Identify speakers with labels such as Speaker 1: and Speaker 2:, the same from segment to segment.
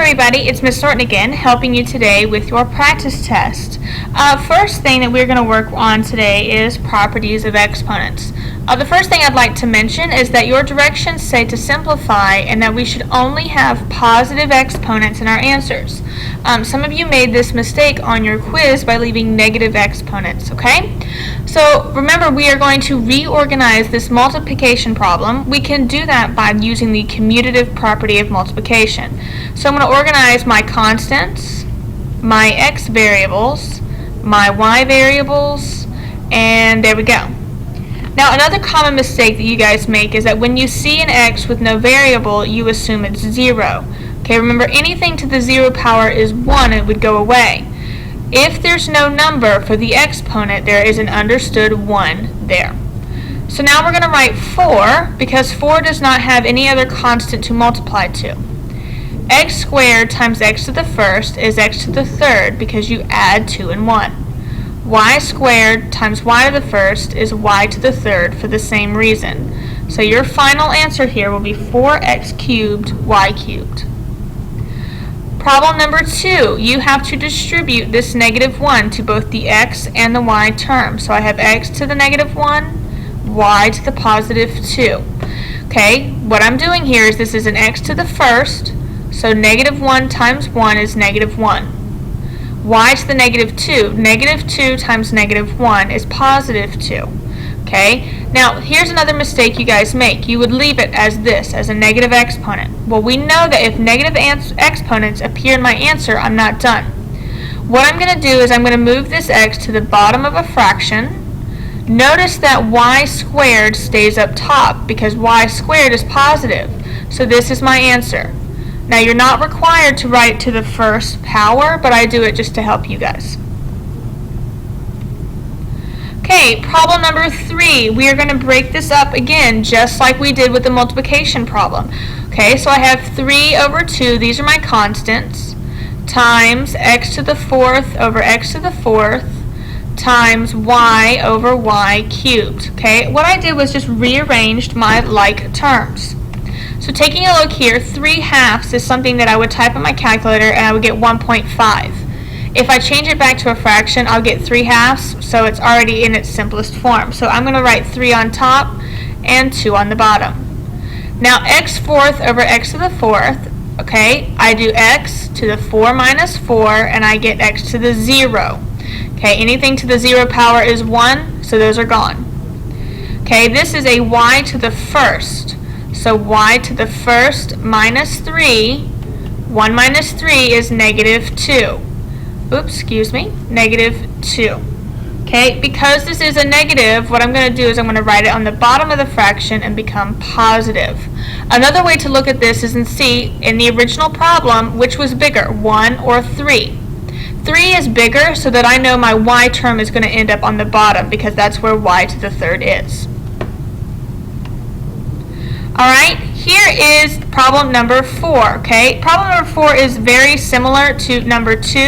Speaker 1: everybody, it's Ms. Norton again, helping you today with your practice test. First thing that we're going to work on today is properties of exponents. The first thing I'd like to mention is that your directions say to simplify and that we should only have positive exponents in our answers. Some of you made this mistake on your quiz by leaving negative exponents, okay? So remember, we are going to reorganize this multiplication problem. We can do that by using the commutative property of multiplication. So I'm going to organize my constants, my x variables, my y variables, and there we go. Now, another common mistake that you guys make is that when you see an x with no variable, you assume it's 0. Okay, remember, anything to the 0 power is 1, it would go away. If there's no number for the exponent, there is an understood 1 there. So now we're going to write 4, because 4 does not have any other constant to multiply to. X squared times x to the first is x to the third, because you add 2 and 1. Y squared times y to the first is y to the third for the same reason. So your final answer here will be 4x cubed y cubed. Problem number 2, you have to distribute this negative 1 to both the x and the y term. So I have x to the negative 1, y to the positive 2. Okay, what I'm doing here is this is an x to the first, so negative 1 times 1 is negative 1. Y to the negative 2. Negative 2 times negative 1 is positive 2. Okay? Now, here's another mistake you guys make. You would leave it as this, as a negative exponent. Well, we know that if negative exponents appear in my answer, I'm not done. What I'm going to do is I'm going to move this x to the bottom of a fraction. Notice that y squared stays up top because y squared is positive. So this is my answer. Now, you're not required to write to the first power, but I do it just to help you guys. Okay, problem number 3. We are going to break this up again, just like we did with the multiplication problem. Okay, so I have 3 over 2, these are my constants, times x to the fourth over x to the fourth, times y over y cubed. Okay, what I did was just rearranged my like terms. So taking a look here, 3/2 is something that I would type on my calculator and I would get 1.5. If I change it back to a fraction, I'll get 3/2, so it's already in its simplest form. So I'm going to write 3 on top and 2 on the bottom. Now x fourth over x to the fourth, okay, I do x to the 4 minus 4 and I get x to the 0. Okay, anything to the 0 power is 1, so those are gone. Okay, this is a y to the first. So y to the first minus 3, 1 minus 3 is negative 2. Oops, excuse me, negative 2. Okay, because this is a negative, what I'm going to do is I'm going to write it on the bottom of the fraction and become positive. Another way to look at this is and see, in the original problem, which was bigger, 1 or 3? 3 is bigger, so that I know my y term is going to end up on the bottom because that's where y to the third is. Alright, here is problem number 4, okay? Problem number 4 is very similar to number 2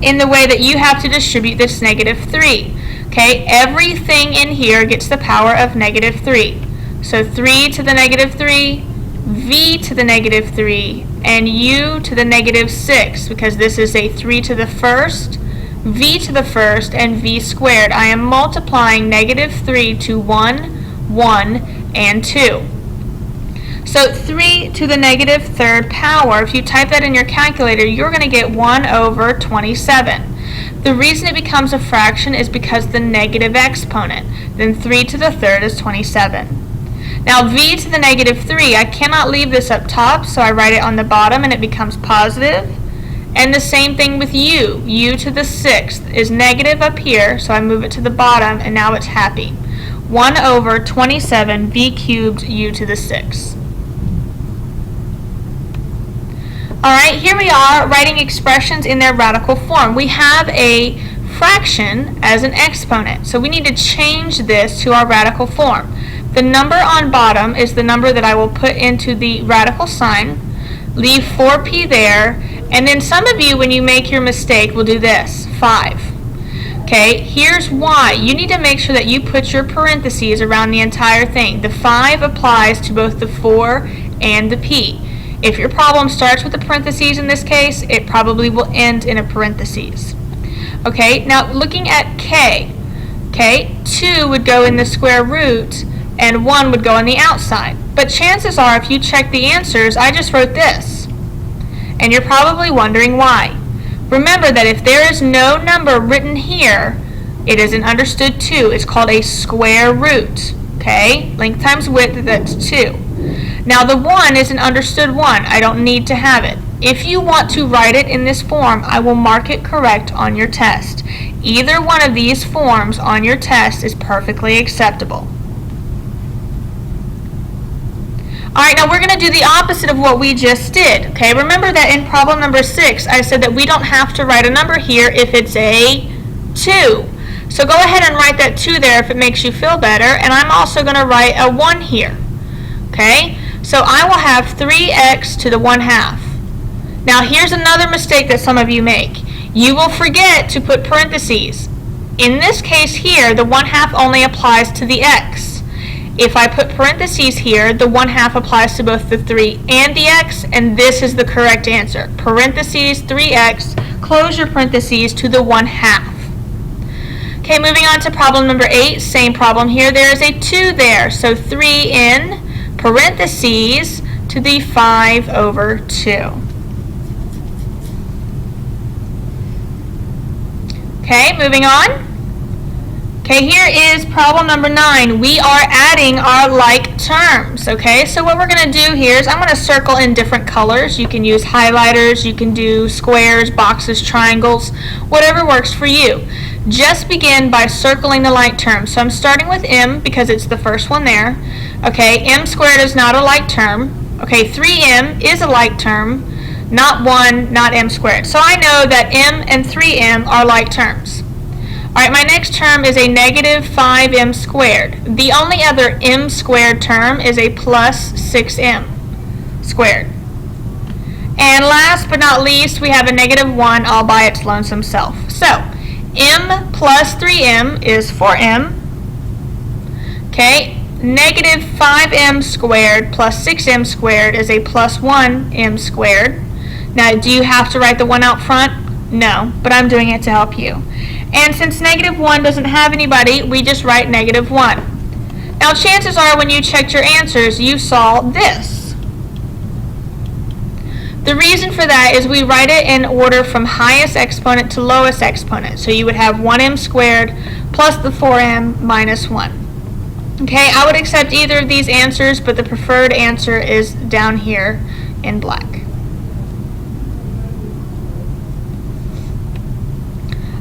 Speaker 1: in the way that you have to distribute this negative 3. Okay, everything in here gets the power of negative 3. So 3 to the negative 3, v to the negative 3, and u to the negative 6, because this is a 3 to the first, v to the first, and v squared. I am multiplying negative 3 to 1, 1, and 2. So 3 to the negative third power, if you type that in your calculator, you're going to get 1 over 27. The reason it becomes a fraction is because the negative exponent. Then 3 to the third is 27. Now v to the negative 3, I cannot leave this up top, so I write it on the bottom and it becomes positive. And the same thing with u. U to the sixth is negative up here, so I move it to the bottom and now it's happy. 1 over 27 v cubed u to the sixth. Alright, here we are writing expressions in their radical form. We have a fraction as an exponent, so we need to change this to our radical form. The number on bottom is the number that I will put into the radical sign, leave 4p there, and then some of you, when you make your mistake, will do this, 5. Okay, here's why. You need to make sure that you put your parentheses around the entire thing. The 5 applies to both the 4 and the p. If your problem starts with a parentheses in this case, it probably will end in a parentheses. Okay, now looking at k, okay, 2 would go in the square root and 1 would go on the outside. But chances are, if you check the answers, I just wrote this. And you're probably wondering why. Remember that if there is no number written here, it isn't understood 2. It's called a square root. Okay, length times width, that's 2. Now the 1 is an understood 1. I don't need to have it. If you want to write it in this form, I will mark it correct on your test. Either one of these forms on your test is perfectly acceptable. Alright, now we're going to do the opposite of what we just did. Okay, remember that in problem number 6, I said that we don't have to write a number here if it's a 2. So go ahead and write that 2 there if it makes you feel better, and I'm also going to write a 1 here. Okay, so I will have 3x to the 1/2. Now here's another mistake that some of you make. You will forget to put parentheses. In this case here, the 1/2 only applies to the x. If I put parentheses here, the 1/2 applies to both the 3 and the x, and this is the correct answer. Parentheses 3x, close your parentheses to the 1/2. Okay, moving on to problem number 8, same problem here. There is a 2 there, so 3 in parentheses to the 5/2. Okay, moving on. Okay, here is problem number 9. We are adding our like terms. Okay, so what we're going to do here is I'm going to circle in different colors. You can use highlighters, you can do squares, boxes, triangles, whatever works for you. Just begin by circling the like terms. So I'm starting with m because it's the first one there. Okay, m squared is not a like term. Okay, 3m is a like term. Not 1, not m squared. So I know that m and 3m are like terms. Alright, my next term is a negative 5m squared. The only other m squared term is a plus 6m squared. And last but not least, we have a negative 1 all by its lonesome self. So, m plus 3m is 4m. Okay, negative 5m squared plus 6m squared is a plus 1m squared. Now, do you have to write the 1 out front? No, but I'm doing it to help you. And since negative 1 doesn't have anybody, we just write negative 1. Now, chances are when you checked your answers, you saw this. The reason for that is we write it in order from highest exponent to lowest exponent. So you would have 1m squared plus the 4m minus 1. Okay, I would accept either of these answers, but the preferred answer is down here in black.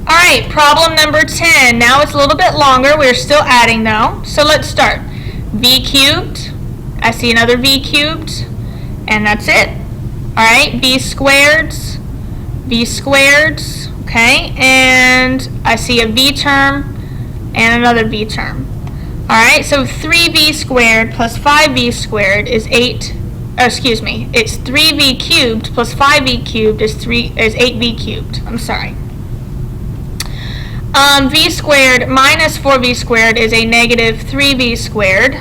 Speaker 1: Alright, problem number 10. Now it's a little bit longer. We're still adding though. So let's start. V cubed. I see another v cubed. And that's it. Alright, v squareds. V squareds. Okay, and I see a v term and another v term. Alright, so 3v squared plus 5v squared is 8. Excuse me, it's 3v cubed plus 5v cubed is 8v cubed. I'm sorry. V squared minus 4v squared is a negative 3v squared.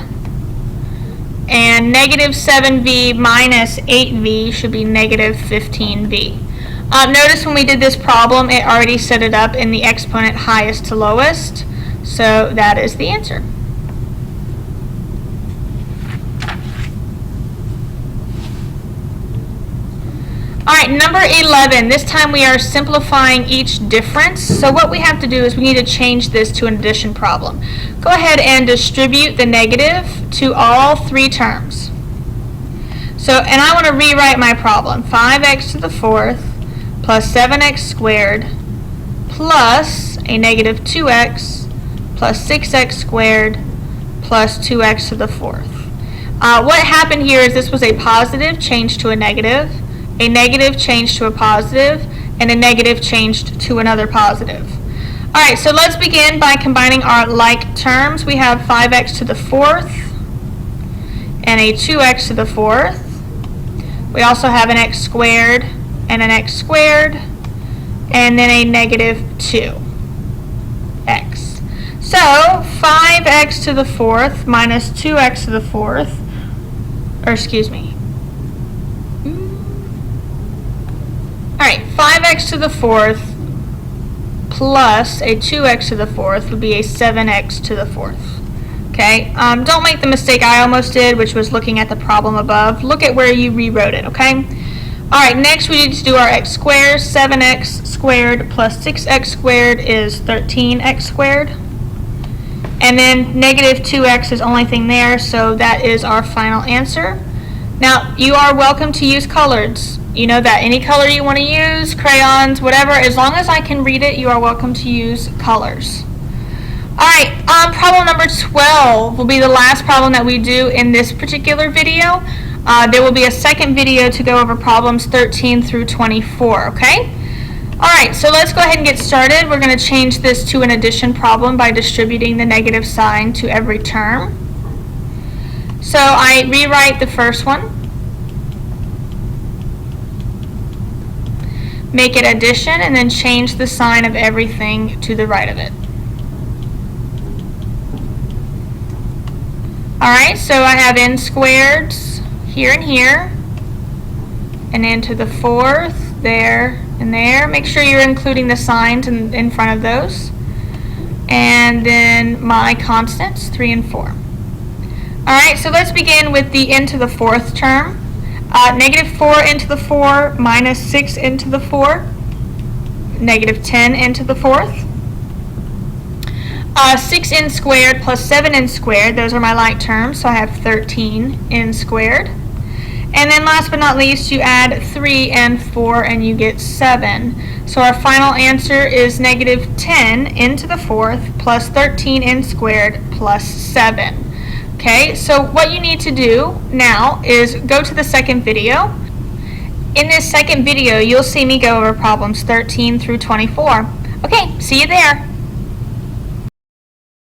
Speaker 1: And negative 7v minus 8v should be negative 15v. Notice when we did this problem, it already set it up in the exponent highest to lowest. So that is the answer. Alright, number 11. This time we are simplifying each difference. So what we have to do is we need to change this to an addition problem. Go ahead and distribute the negative to all three terms. So, and I want to rewrite my problem. 5x to the fourth plus 7x squared plus a negative 2x plus 6x squared plus 2x to the fourth. What happened here is this was a positive changed to a negative changed to a positive, and a negative changed to another positive. Alright, so let's begin by combining our like terms. We have 5x to the fourth and a 2x to the fourth. We also have an x squared and an x squared, and then a negative 2x. So 5x to the fourth minus 2x to the fourth, or excuse me, 6x to the fourth plus a 2x to the fourth would be a 7x to the fourth. Okay, don't make the mistake I almost did, which was looking at the problem above. Look at where you rewrote it, okay? Alright, next we need to do our x squared. 7x squared plus 6x squared is 13x squared. And then negative 2x is the only thing there, so that is our final answer. Now, you are welcome to use colors. You know that any color you want to use, crayons, whatever, as long as I can read it, you are welcome to use colors. Alright, problem number 12 will be the last problem that we do in this particular video. There will be a second video to go over problems 13 through 24, okay? Alright, so let's go ahead and get started. We're going to change this to an addition problem by distributing the negative sign to every term. So I rewrite the first one, make it addition, and then change the sign of everything to the right of it. Alright, so I have n squareds here and here, and then to the fourth, there and there. Make sure you're including the signs in front of those. And then my constants, 3 and 4. Alright, so let's begin with the n to the fourth term. Negative 4 n to the 4 minus 6 n to the 4. Negative 10 n to the fourth. 6n squared plus 7n squared, those are my like terms, so I have 13n squared. And then last but not least, you add 3 and 4 and you get 7. So our final answer is negative 10n to the fourth plus 13n squared plus 7. Okay, so what you need to do now is go to the second video. In this second video, you'll see me go over problems 13 through 24. Okay, see you there.